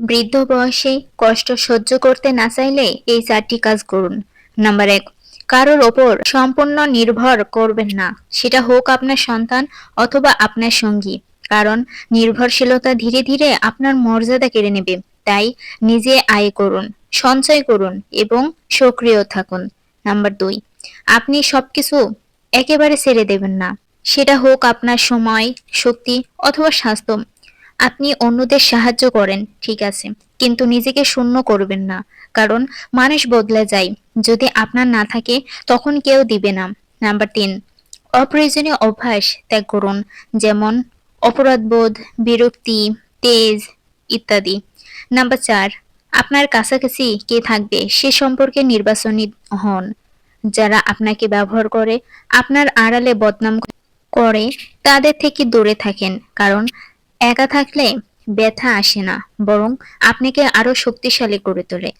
বৃদ্ধ বয়সে কষ্ট সহ্য করতে না চাইলে এই 4টি কাজ করুন। নাম্বার 1, কারোর ওপর সম্পূর্ণ নির্ভর করবেন না। সেটা হোক আপনার সন্তান অথবা আপনার সঙ্গী। কারণ নির্ভরশীলতা ধীরে ধীরে আপনার মর্যাদা কেড়ে নেবে। তাই নিজে আয় করুন, সঞ্চয় করুন এবং সক্রিয় থাকুন। নাম্বার 2, আপনি সবকিছু একেবারে ছেড়ে দেবেন না। সেটা হোক আপনার সময়, শক্তি অথবা স্বাস্থ্য। আপনি অন্যদের সাহায্য করেন, ঠিক আছে, কিন্তু নিজেকে শূন্য করবেন না। কারণ মানুষ বদলে যায়। যদি আপনার না থাকে তখন কেউ দিবে না। নাম্বার 3, অপ্রয়োজনীয় অভ্যাস ত্যাগ করুন, যেমন অপরাধবোধ, বিরক্তি, তেজ ইত্যাদি। নাম্বার 4, আপনার কাছাকাছি কে থাকবে সে সম্পর্কে নির্বাচনী হন। যারা আপনাকে ব্যবহার করে, আপনার আড়ালে বদনাম করে, তাদের থেকে দূরে থাকেন। কারণ একা থাকলে ব্যথা আসে না, বরং আপনাকে আরো শক্তিশালী করে তোলে।